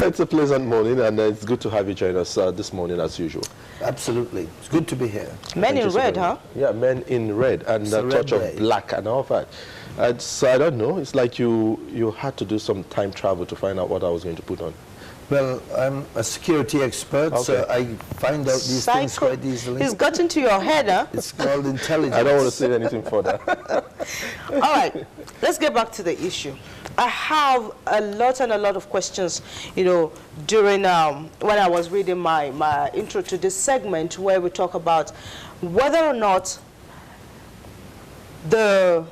It's a pleasant morning, and it's good to have you join us this morning as usual. Absolutely. It's good to be here. Men in red, huh? Yeah, men in red, and a touch of black and all that. So I don't know, it's like you had to do some time travel to find out what I was going to put on. Well, I'm a security expert, so I find out these things quite easily. It's got into your head, huh? It's called intelligence. I don't want to say anything further. All right, let's get back to the issue. I have a lot of questions, you know, during when I was reading my intro to this segment, where we talk about whether or not the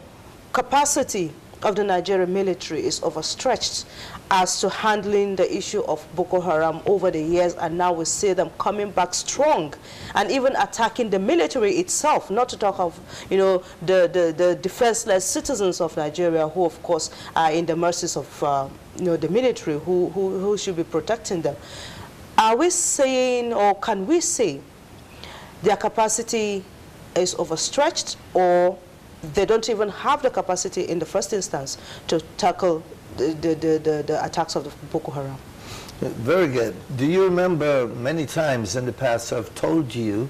capacity of the Nigerian military is overstretched as to handling the issue of Boko Haram over the years, and now we see them coming back strong and even attacking the military itself, not to talk of, you know, the defenseless citizens of Nigeria, who of course are in the mercies of you know, the military, who should be protecting them. Are we saying, or can we say, their capacity is overstretched, or they don't even have the capacity in the first instance to tackle the attacks of the Boko Haram? Very good. Do you remember many times in the past I've told you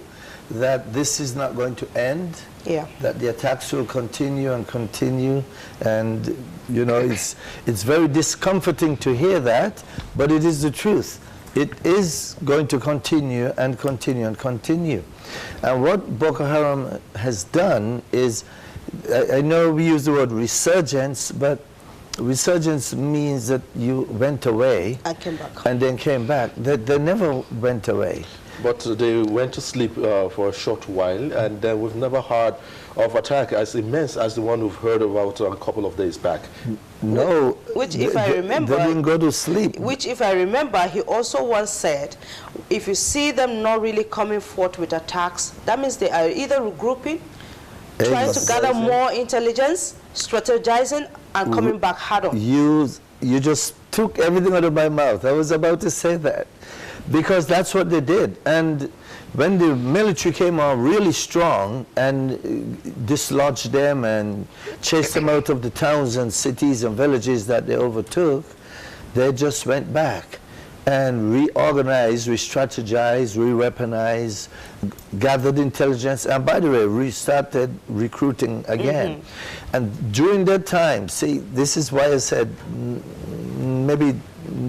that this is not going to end? Yeah. That the attacks will continue and continue, and you know, it's very discomforting to hear that, but it is the truth. It is going to continue and continue and continue. And what Boko Haram has done is, I know we use the word resurgence, but resurgence means that you went away and came back, and then came back. They never went away. But they went to sleep for a short while, and we've never heard of attack as immense as the one we've heard about a couple of days back. No, which if I remember, they didn't go to sleep. Which, if I remember, he also once said, if you see them not really coming forth with attacks, that means they are either regrouping, trying to gather more intelligence, strategizing, and coming back harder. You just took everything out of my mouth. I was about to say that, because that's what they did. And when the military came on really strong and dislodged them and chased them out of the towns and cities and villages that they overtook, they just went back and reorganized, re-strategized, re-weaponized, gathered intelligence, and by the way, restarted recruiting again. And during that time, see, this is why I said maybe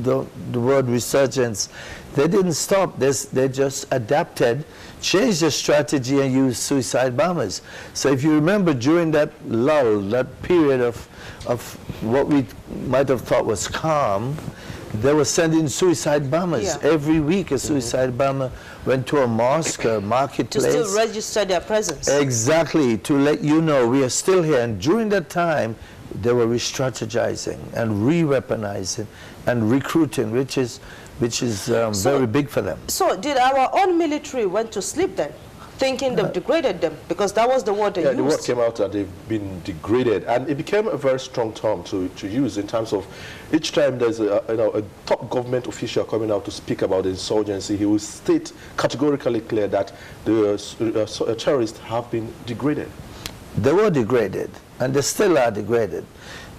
the word resurgence, they didn't stop this, they just adapted, changed their strategy, and used suicide bombers. So if you remember, during that lull, that period of what we might have thought was calm, they were sending suicide bombers. Yeah. Every week a suicide bomber went to a mosque, a marketplace. To still register their presence. Exactly, to let you know we are still here. And during that time, they were re-strategizing and re-weaponizing and recruiting, which is very big for them. So did our own military went to sleep then, thinking they've degraded them? Because that was the word they used. The word came out that they've been degraded, and it became a very strong term to use in terms of each time there's a top government official coming out to speak about the insurgency, he will state categorically clear that the terrorists have been degraded. They were degraded, and they still are degraded.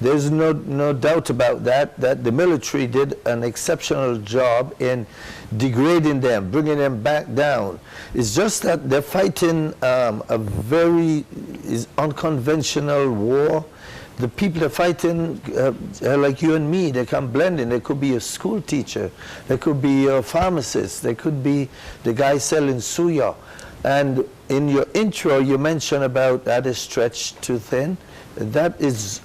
There's no doubt about that the military did an exceptional job in degrading them, bringing them back down. It's just that they're fighting a very unconventional war. The people they're fighting are like you and me. They come blending. They could be a school teacher. They could be a pharmacist. They could be the guy selling suya. And in your intro, you mentioned about that is stretched too thin. That is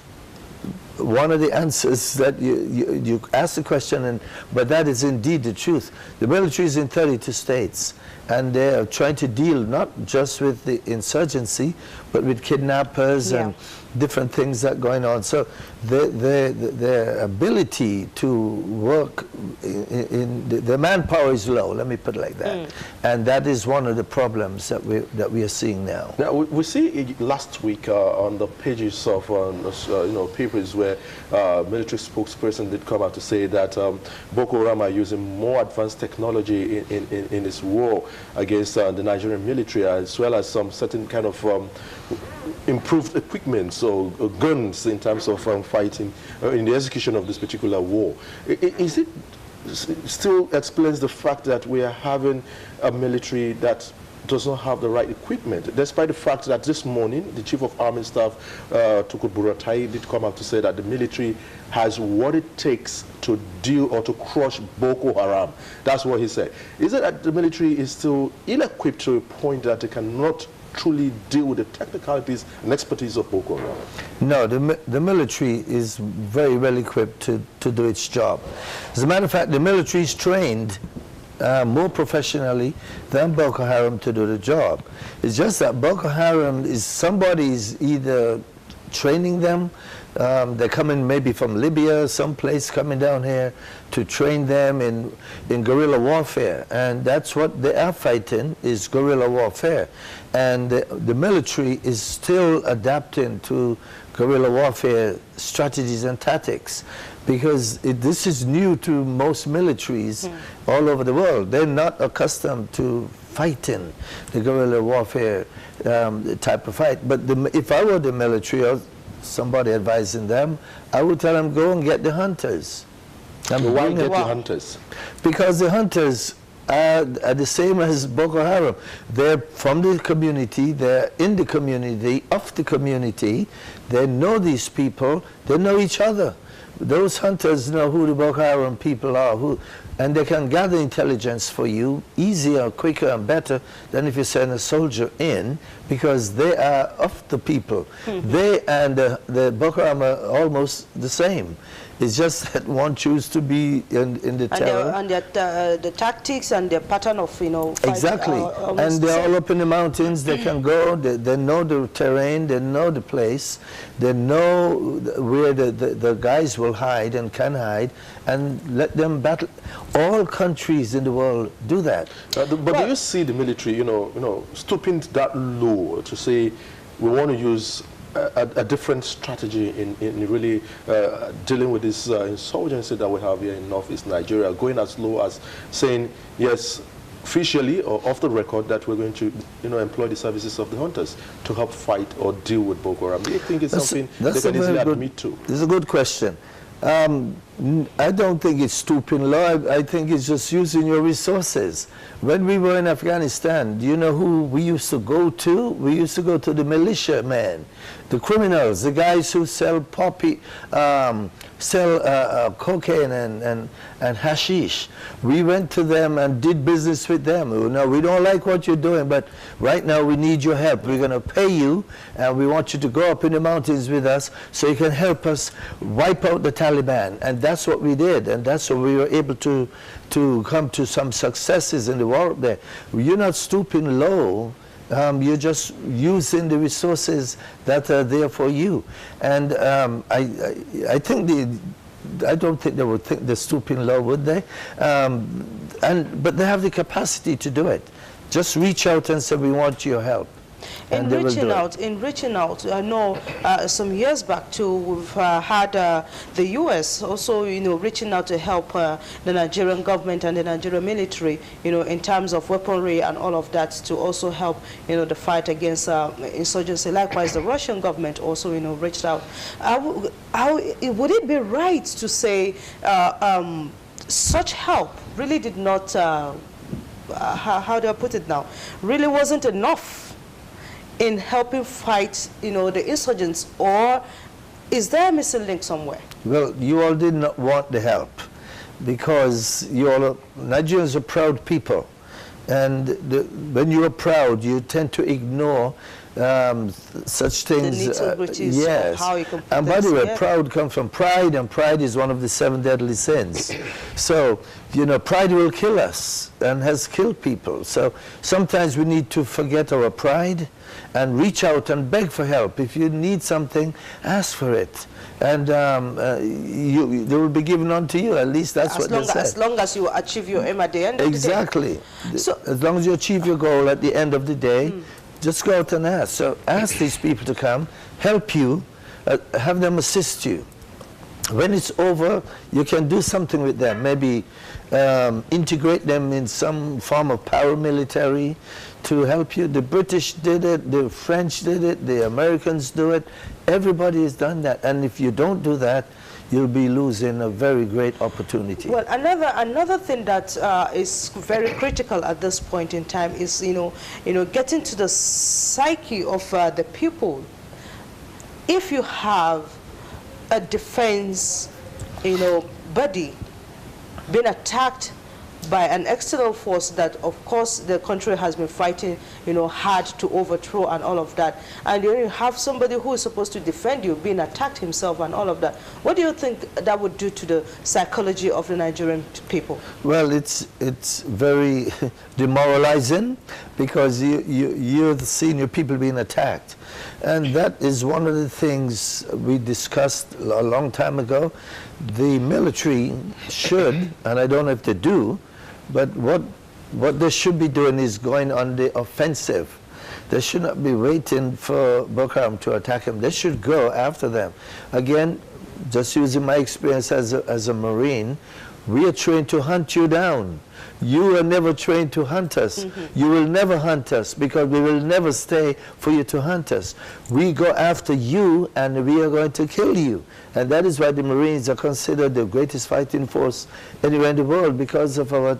one of the answers that you asked the question, but that is indeed the truth. The military is in 32 states, and they are trying to deal not just with the insurgency, but with kidnappers and different things that are going on. So their ability to work the manpower is low, let me put it like that. And that is one of the problems that we are seeing now. Now we see last week on the pages of papers where military spokesperson did come out to say that Boko Haram are using more advanced technology in this war against the Nigerian military, as well as some certain kind of improved equipment, so guns in terms of fighting in the execution of this particular war. Is it still explains the fact that we are having a military that does not have the right equipment, despite the fact that this morning the Chief of Army Staff, Tukur Buratai, did come out to say that the military has what it takes to deal or to crush Boko Haram. That's what he said. Is it that the military is still ill-equipped to a point that it cannot truly deal with the technicalities and expertise of Boko Haram? No, the military is very well equipped to do its job. As a matter of fact, the military is trained more professionally than Boko Haram to do the job. It's just that Boko Haram is somebody's either training them, they're coming maybe from Libya, someplace coming down here to train them in guerrilla warfare, and that's what they are fighting, is guerrilla warfare. And the military is still adapting to guerrilla warfare strategies and tactics, because this is new to most militaries all over the world. They're not accustomed to fighting the guerrilla warfare type of fight. But if I were the military or somebody advising them, I would tell them, go and get the hunters. Why get the hunters? Because the hunters are the same as Boko Haram. They're from the community, they're in the community, of the community. They know these people, they know each other. Those hunters know who the Boko Haram people are, and they can gather intelligence for you easier, quicker, and better than if you send a soldier in, because they are of the people. They and the Boko Haram are almost the same. It's just that one chooses to be in the terror. And the tactics and their pattern of, fight. Exactly. And they're all up in the mountains. They can go. They know the terrain. They know the place. They know where the guys will hide and can hide, and let them battle. All countries in the world do that. But do you see the military, stooping that low to say we want to use a different strategy in really dealing with this insurgency that we have here in northeast Nigeria, going as low as saying, yes, officially or off the record, that we're going to employ the services of the hunters to help fight or deal with Boko Haram? Do you think it's something they can easily admit to? It's a good question. I don't think it's stooping low. I think it's just using your resources. When we were in Afghanistan, do you know who we used to go to? We used to go to the militia men, the criminals, the guys who sell cocaine and hashish. We went to them and did business with them. We don't like what you're doing, but right now we need your help. We're going to pay you, and we want you to go up in the mountains with us so you can help us wipe out the Taliban. And that's what we did, and that's what we were able to come to some successes in the war there. You're not stooping low. You're just using the resources that are there for you. And I don't think they would think they're stooping low, would they? But they have the capacity to do it. Just reach out and say, we want your help. In reaching out, I know some years back too, we've had the U.S. also, reaching out to help the Nigerian government and the Nigerian military, in terms of weaponry and all of that, to also help, the fight against insurgency. Likewise, the Russian government also, reached out. Would it be right to say such help really did not, how do I put it now, really wasn't enough in helping fight, the insurgents, or is there a missing link somewhere? Well, you all did not want the help, because Nigerians are proud people, and when you are proud, you tend to ignore such things. The nitty-gritties yes. of how you can put and by the way, yeah. proud comes from pride, and pride is one of the 7 deadly sins. So, pride will kill us and has killed people. So sometimes we need to forget our pride and reach out and beg for help. If you need something, ask for it, and they will be given unto you. At least that's what they say. As long as you achieve your aim at the end exactly. of the day. So, as long as you achieve your goal at the end of the day, just go out and ask. So ask these people to come, help you, have them assist you. When it's over, you can do something with them. Maybe integrate them in some form of paramilitary to help you. The British did it, the French did it, the Americans do it. Everybody has done that. And if you don't do that, you'll be losing a very great opportunity. Well, another thing that is very critical at this point in time is, getting to the psyche of the people. If you have a defense, body being attacked by an external force that, of course, the country has been fighting, hard to overthrow and all of that, and you have somebody who is supposed to defend you being attacked himself and all of that, what do you think that would do to the psychology of the Nigerian people? Well, it's very demoralizing, because you're seeing your people being attacked. And that is one of the things we discussed a long time ago. The military should, and I don't know if they do, but what they should be doing is going on the offensive. They should not be waiting for Boko Haram to attack them. They should go after them. Again, just using my experience as a Marine, we are trained to hunt you down. You are never trained to hunt us. You will never hunt us, because we will never stay for you to hunt us. We go after you, and we are going to kill you. And that is why the Marines are considered the greatest fighting force anywhere in the world, because of our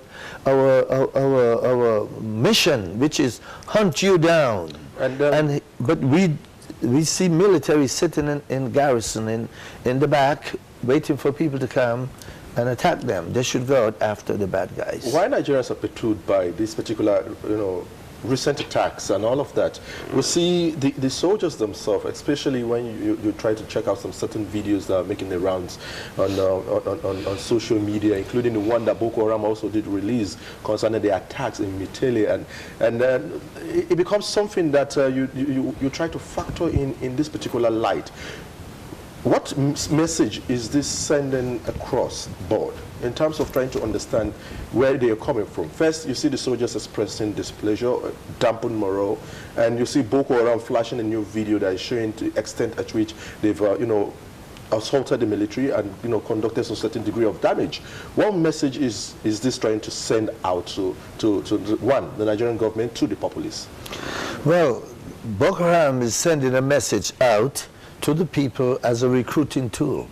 mission, which is hunt you down. But we see military sitting in garrison in the back, waiting for people to come and attack them. They should go out after the bad guys. Why Nigerians are perturbed by these particular, recent attacks and all of that? We see the soldiers themselves, especially when you try to check out some certain videos that are making the rounds on social media, including the one that Boko Haram also did release concerning the attacks in Mitele, and then it becomes something that you try to factor in this particular light. What message is this sending across board in terms of trying to understand where they are coming from? First, you see the soldiers expressing displeasure, dampened morale, and you see Boko Haram flashing a new video that is showing the extent at which they've, assaulted the military and, conducted some certain degree of damage. What message is this trying to send out to one, the Nigerian government, to the populace? Well, Boko Haram is sending a message out to the people as a recruiting tool.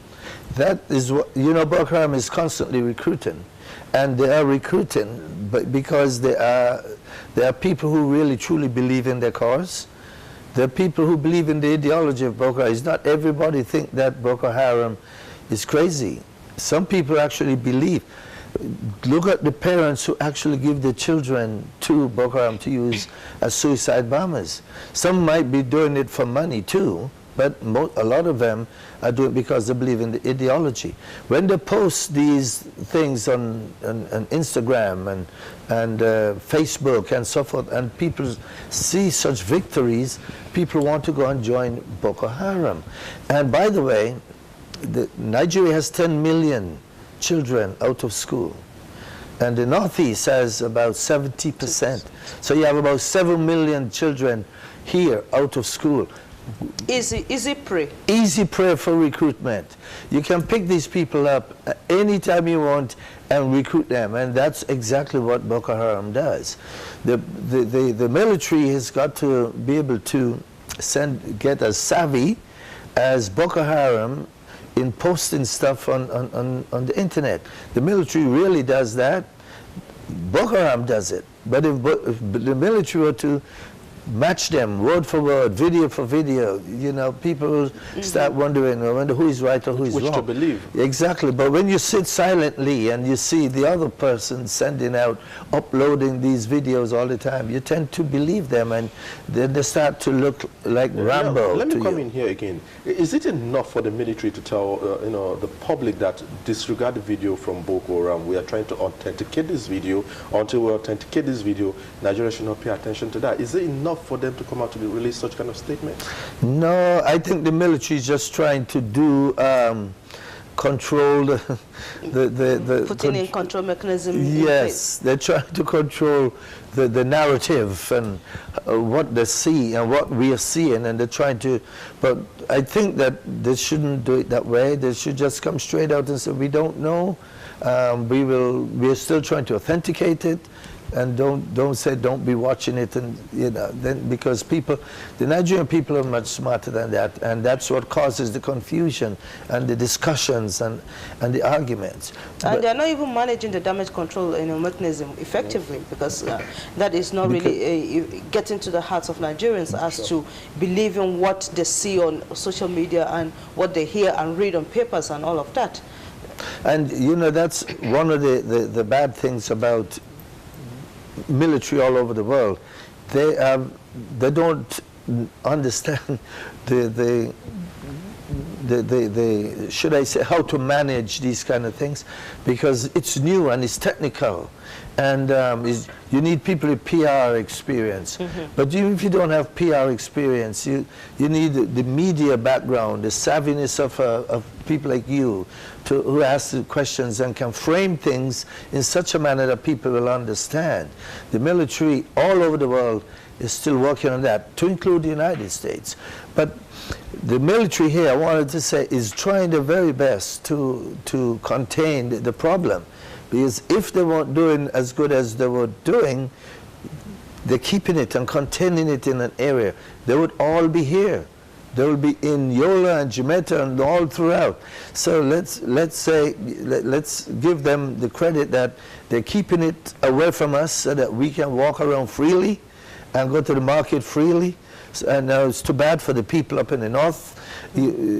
That is what, Boko Haram is constantly recruiting. And they are recruiting because there are people who really truly believe in their cause. There are people who believe in the ideology of Boko Haram. It's not everybody think that Boko Haram is crazy. Some people actually believe. Look at the parents who actually give their children to Boko Haram to use as suicide bombers. Some might be doing it for money too, but a lot of them are doing it because they believe in the ideology. When they post these things on Instagram and Facebook and so forth, and people see such victories, people want to go and join Boko Haram. And by the way, Nigeria has 10 million children out of school. And the Northeast has about 70%. So you have about 7 million children here out of school. Easy prey. Easy prey for recruitment. You can pick these people up anytime you want and recruit them, and that's exactly what Boko Haram does. The military has got to be able to get as savvy as Boko Haram in posting stuff on the internet. The military really does that. Boko Haram does it. But if the military were to match them word for word, video for video, people will start wondering, I wonder who is right or who is wrong. Which to believe. Exactly. But when you sit silently and you see the other person sending out, uploading these videos all the time, you tend to believe them, and then they start to look like Rambo. Let me come in here again. Is it enough for the military to tell the public that disregard the video from Boko Haram? We are trying to authenticate this video. Until we authenticate this video, Nigeria should not pay attention to that. Is it enough for them to come out to release such kind of statements? No, I think the military is just trying to do control putting in control mechanism. Yes, they're trying to control the narrative and what they see and what we are seeing, and they're trying to. But I think that they shouldn't do it that way. They should just come straight out and say, we don't know. We are still trying to authenticate it. and don't say don't be watching it, and then because the Nigerian people are much smarter than that, and that's what causes the confusion and the discussions and the arguments. And they're not even managing the damage control mechanism effectively, because that is not really getting to the hearts of Nigerians as to believing what they see on social media and what they hear and read on papers and all of that. And that's one of the bad things about military all over the world. They don't understand the should I say, how to manage these kind of things, because it's new and it's technical, and you need people with PR experience. But even if you don't have PR experience, you need the media background, the savviness of people like you, who ask the questions and can frame things in such a manner that people will understand. The military all over the world is still working on that, to include the United States. But the military here, I wanted to say, is trying their very best to contain the problem. Because if they weren't doing as good as they were doing, they're keeping it and containing it in an area, they would all be here. They will be in Yola and Jamaica and all throughout. So let's give them the credit that they're keeping it away from us so that we can walk around freely and go to the market freely. And it's too bad for the people up in the north,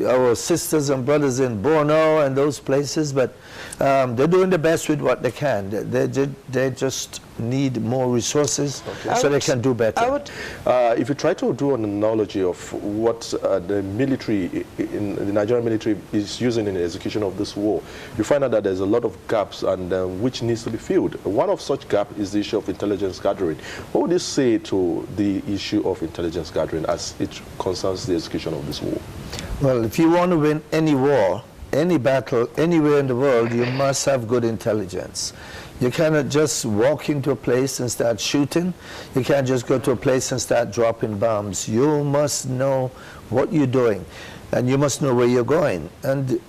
our sisters and brothers in Borno and those places, but they're doing the best with what they can. They just need more resources so they can do better. If you try to do an analogy of what the military, the Nigerian military is using in the execution of this war, you find out that there's a lot of gaps and which needs to be filled. One of such gaps is the issue of intelligence gathering. What would you say to the issue of intelligence gathering as it concerns the execution of this war? Well, if you want to win any war, any battle, anywhere in the world, you must have good intelligence. You cannot just walk into a place and start shooting. You can't just go to a place and start dropping bombs. You must know what you're doing, and you must know where you're going. And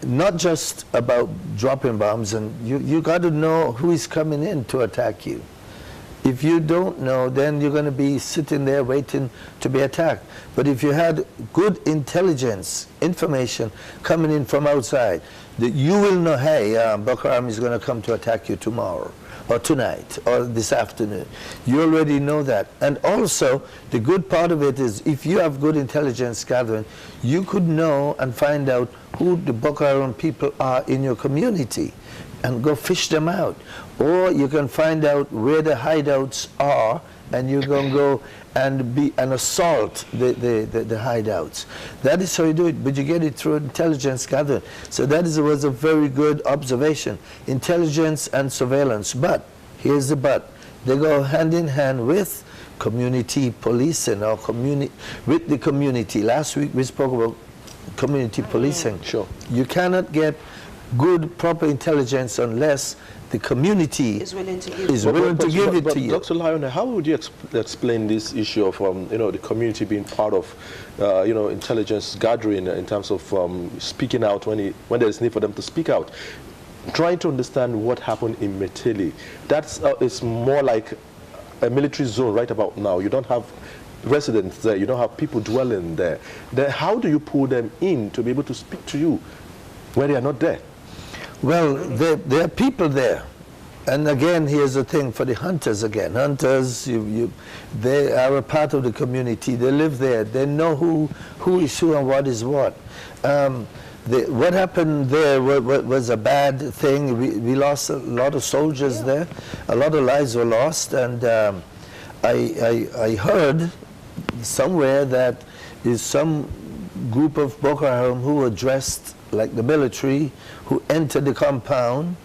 not just about dropping bombs, and you got to know who is coming in to attack you. If you don't know, then you're going to be sitting there waiting to be attacked. But if you had good intelligence, information coming in from outside, that you will know, hey, Boko Haram is going to come to attack you tomorrow, or tonight, or this afternoon. You already know that. And also, the good part of it is, if you have good intelligence gathering, you could know and find out who the Boko Haram people are in your community, and go fish them out. Or you can find out where the hideouts are, and you can go and assault the hideouts. That is how you do it, but you get it through intelligence gathering. So that was a very good observation, intelligence and surveillance. But here's the but: they go hand in hand with community policing, or with the community. Last week we spoke about community policing. Sure. You cannot get good, proper intelligence unless the community is willing to give it to you. Dr. Lionel, how would you explain this issue of the community being part of intelligence gathering in terms of speaking out when there's need for them to speak out? Trying to understand what happened in Meteli. It's more like a military zone right about now. You don't have residents there. You don't have people dwelling there. Then how do you pull them in to be able to speak to you when they are not there? Well, there are people there. And again, here's the thing for the hunters again. Hunters, they are a part of the community. They live there. They know who is who and what is what. What happened there was a bad thing. We lost a lot of soldiers there. A lot of lives were lost. And I heard somewhere that is some group of Boko Haram who were dressed like the military, who entered the compound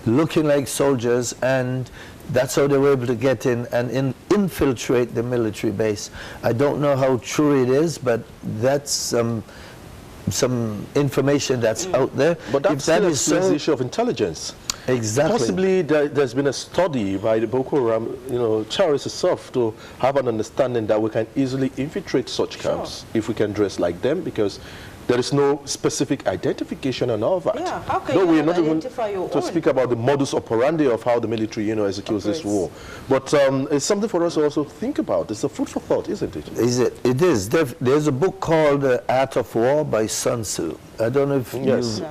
looking like soldiers, and that's how they were able to get in and infiltrate the military base. I don't know how true it is, but that's some information that's out there. But that's the issue of intelligence. Exactly. Possibly there's been a study by the Boko Haram, terrorists itself, to have an understanding that we can easily infiltrate such camps if we can dress like them, because There is no specific identification and all that. Yeah, how can no, you we're not identify even your to own? speak about the modus operandi of how the military, executes this war. But it's something for us to also think about. It's a food for thought, isn't it? Is it? It is. There's a book called Art of War by Sun Tzu. I don't know if yes.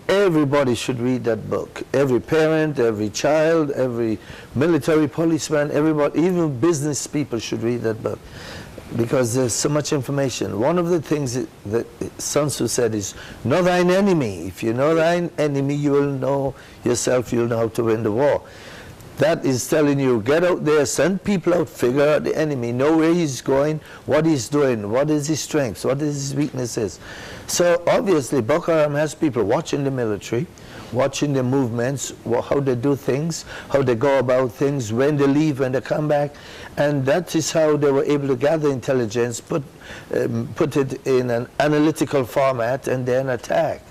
Everybody should read that book. Every parent, every child, every military policeman, everybody, even business people should read that book, because there's so much information. One of the things that Sun Tzu said is, know thine enemy. If you know thine enemy, you will know yourself, you'll know how to win the war. That is telling you, get out there, send people out, figure out the enemy, know where he's going, what he's doing, what is his strengths, what is his weaknesses. So obviously Boko Haram has people watching the military, watching the movements, how they do things, how they go about things, when they leave, when they come back. And that is how they were able to gather intelligence, put it in an analytical format, and then attack.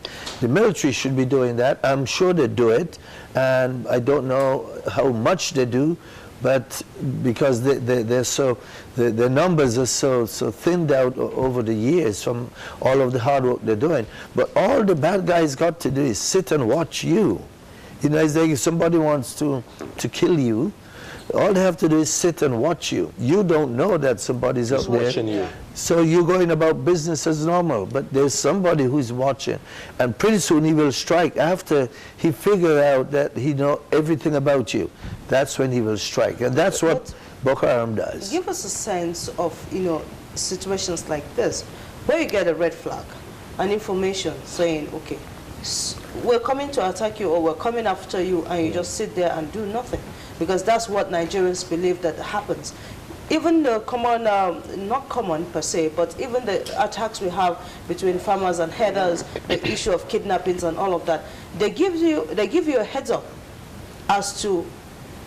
The military should be doing that. I'm sure they do it, and I don't know how much they do, but because the numbers are so thinned out over the years from all of the hard work they're doing. But all the bad guys got to do is sit and watch you. It's like if somebody wants to kill you, all they have to do is sit and watch you. You don't know that somebody's out there. Watching you. So you're going about business as normal, but there's somebody who's watching. And pretty soon he will strike after he figure out that he knows everything about you. That's when he will strike. And that's what Boko Haram does. Give us a sense of, situations like this, where you get a red flag, an information saying, okay, we're coming to attack you or we're coming after you, and you just sit there and do nothing. Because that's what Nigerians believe that happens. Even the common, not common per se, but even the attacks we have between farmers and herders, the issue of kidnappings and all of that, they give you a heads up as to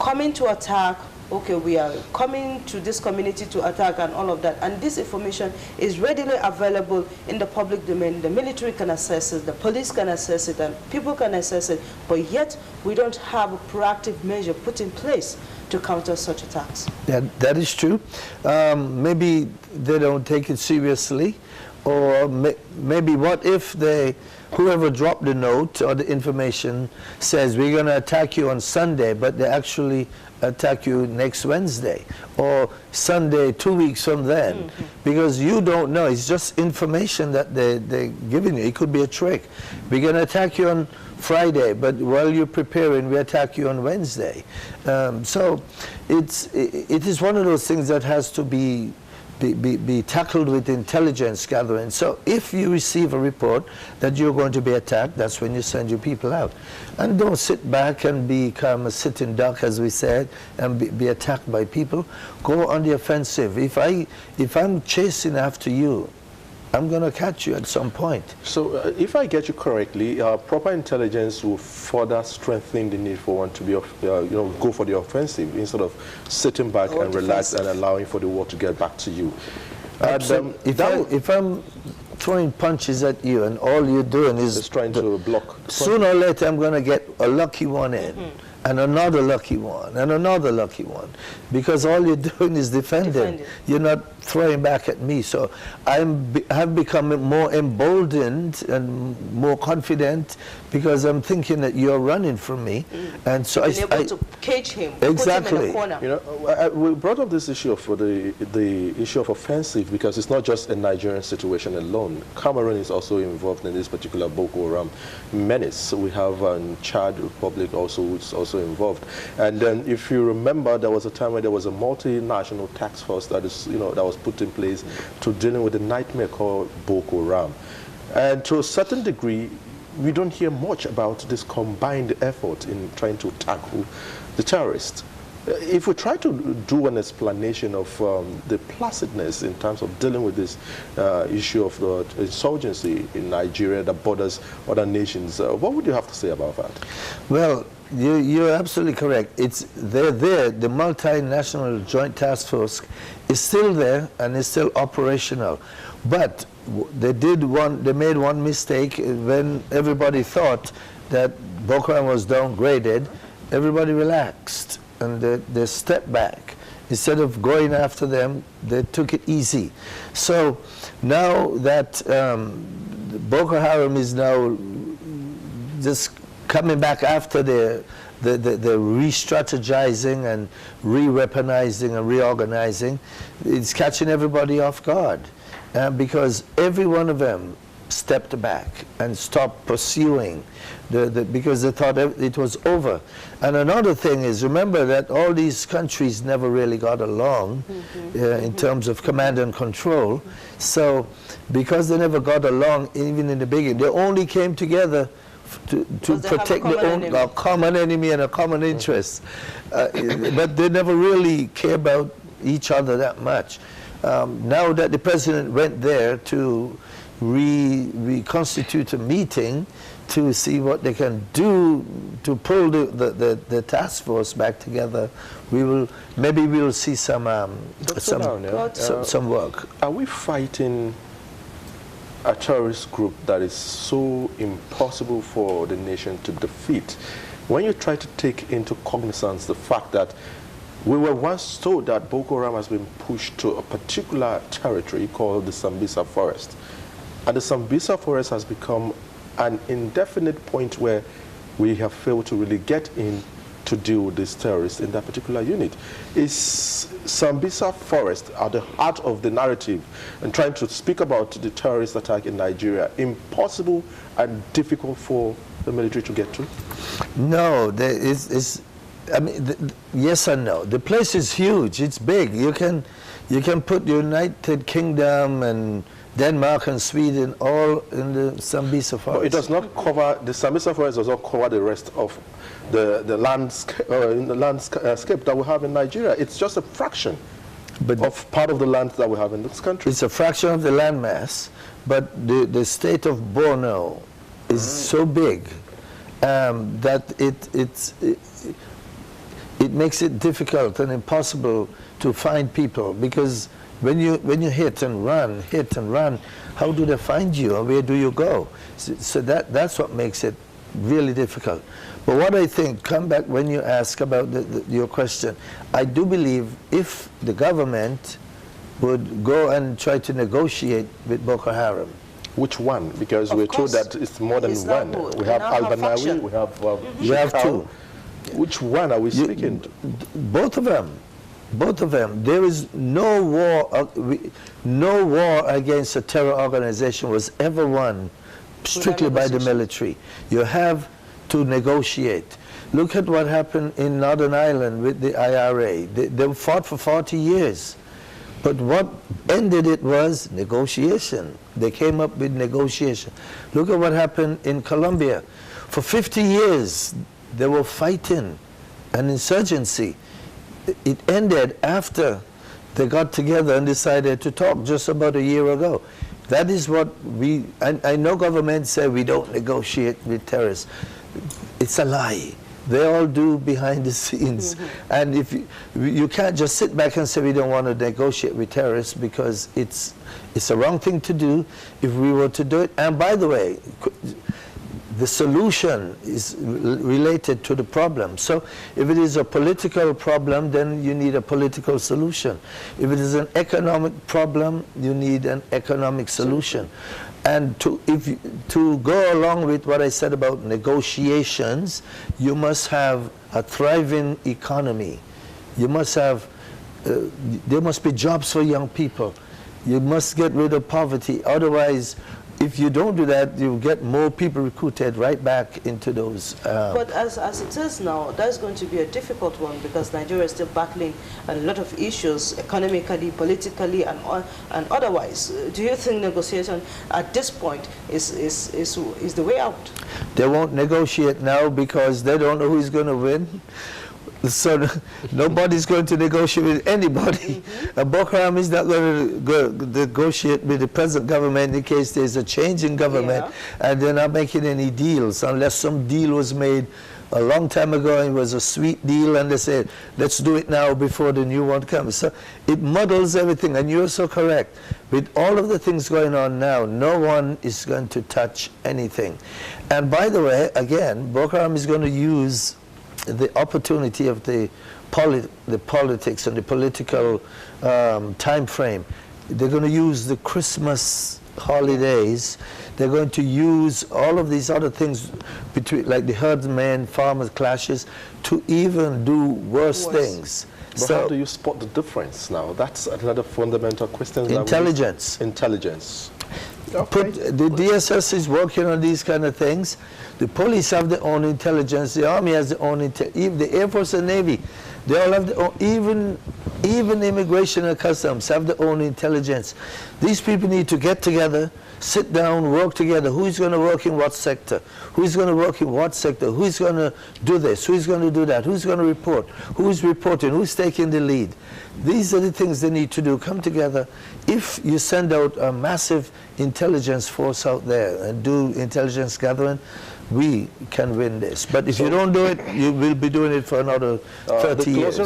coming to attack. Okay, we are coming to this community to attack and all of that. And this information is readily available in the public domain. The military can access it, the police can access it, and people can access it. But yet, we don't have a proactive measure put in place to counter such attacks. That is true. Maybe they don't take it seriously. Or maybe what if whoever dropped the note or the information says, we're going to attack you on Sunday, but they actually attack you next Wednesday or Sunday 2 weeks from then, because you don't know. It's just information that they're giving you. It could be a trick. We're going to attack you on Friday, but while you're preparing, we attack you on Wednesday. So it is one of those things that has to be tackled with intelligence gathering. So if you receive a report that you're going to be attacked, that's when you send your people out. And don't sit back and become a sitting duck, as we said, and be attacked by people. Go on the offensive. If I'm chasing after you, I'm going to catch you at some point. So if I get you correctly, proper intelligence will further strengthen the need for one to be, go for the offensive instead of sitting back and relax and allowing for the war to get back to you. If I'm throwing punches at you and all you're doing is trying to block, sooner or later I'm going to get a lucky one in. And another lucky one, and another lucky one, because all you're doing is defending. You're not throwing back at me. So I've become more emboldened and more confident because I'm thinking that you're running from me, and so Being able to cage him, exactly. put him in a corner. We brought up this issue of the issue of offensive because it's not just a Nigerian situation alone. Cameroon is also involved in this particular Boko Haram menace. We have Chad Republic also, which is also involved. And then, if you remember, there was a time where there was a multinational task force that was put in place to dealing with the nightmare called Boko Haram. And to a certain degree, we don't hear much about this combined effort in trying to tackle the terrorists. If we try to do an explanation of the placidness in terms of dealing with this issue of the insurgency in Nigeria that borders other nations, what would you have to say about that? Well, you're absolutely correct. They're there. The multinational joint task force is still there and is still operational. But they made one mistake when everybody thought that Boko Haram was downgraded. Everybody relaxed and they stepped back. Instead of going after them, they took it easy. So now that Boko Haram is now just coming back after the re-strategizing and re-weaponizing and reorganizing, it's catching everybody off guard because every one of them stepped back and stopped pursuing because they thought it was over. And another thing is, remember that all these countries never really got along in terms of command and control. So because they never got along, even in the beginning, they only came together to protect a common enemy and a common interest. But they never really care about each other that much. Now that the president went there to reconstitute a meeting to see what they can do to pull the task force back together, maybe we'll see some work. Are we fighting a terrorist group that is so impossible for the nation to defeat? When you try to take into cognizance the fact that we were once told that Boko Haram has been pushed to a particular territory called the Sambisa Forest, and the Sambisa Forest has become an indefinite point where we have failed to really get in to deal with these terrorists in that particular unit. Is Sambisa Forest at the heart of the narrative and trying to speak about the terrorist attack in Nigeria impossible and difficult for the military to get to? No, I mean, yes and no. The place is huge. It's big. You can put United Kingdom and Denmark and Sweden all in the Sambisa Forest. But it does not cover, the Sambisa Forest does not cover the rest of the landscape that we have in Nigeria. It's just a fraction of part of the land that we have in this country. It's a fraction of the land mass, but the state of Borno is so big that it makes it difficult and impossible to find people, because when you hit and run, how do they find you and where do you go? So that's what makes it really difficult. But what I think, come back when you ask about your question, I do believe if the government would go and try to negotiate with Boko Haram. Which one? Because we're told that it's more than one. We have Al-Banawi, we have two. Which one are we speaking? Both of them. Both of them. There is no war against a terror organization was ever won strictly by the military. You have to negotiate. Look at what happened in Northern Ireland with the IRA. They fought for 40 years. But what ended it was negotiation. They came up with negotiation. Look at what happened in Colombia. For 50 years, they were fighting an insurgency. It ended after they got together and decided to talk just about a year ago. That is what I know governments say we don't negotiate with terrorists. It's a lie. They all do behind the scenes. And if you can't just sit back and say we don't want to negotiate with terrorists, because it's the wrong thing to do if we were to do it. And by the way, the solution is related to the problem. So if it is a political problem, then you need a political solution. If it is an economic problem, you need an economic solution. And to go along with what I said about negotiations, you must have a thriving economy. You must have, there must be jobs for young people. You must get rid of poverty. Otherwise, if you don't do that, you get more people recruited right back into those. But as it is now, that's going to be a difficult one, because Nigeria is still battling a lot of issues economically, politically, and otherwise. Do you think negotiation at this point is the way out? They won't negotiate now because they don't know who's going to win. So nobody's going to negotiate with anybody. Boko Haram is not going to negotiate with the present government in case there's a change in government, and they're not making any deals unless some deal was made a long time ago and it was a sweet deal, and they said, let's do it now before the new one comes. So it muddles everything, and you're so correct. With all of the things going on now, no one is going to touch anything. And by the way, again, Boko Haram is going to use the opportunity of the politics and the political time frame. They're going to use the Christmas holidays. They're going to use all of these other things, between, like the herdsmen, farmers clashes, to even do worse things. But so how do you spot the difference now? That's another fundamental question. Intelligence. Intelligence. The DSS is working on these kind of things. The police have their own intelligence. The Army has their own intelligence. The Air Force and Navy, they all have their own. Even Immigration and Customs have their own intelligence. These people need to get together, sit down, work together. Who's going to work in what sector? Who's going to work in what sector? Who's going to do this? Who's going to do that? Who's going to report? Who's reporting? Who's taking the lead? These are the things they need to do. Come together. If you send out a massive intelligence force out there and do intelligence gathering, we can win this. But if you don't do it, you will be doing it for another 30 years.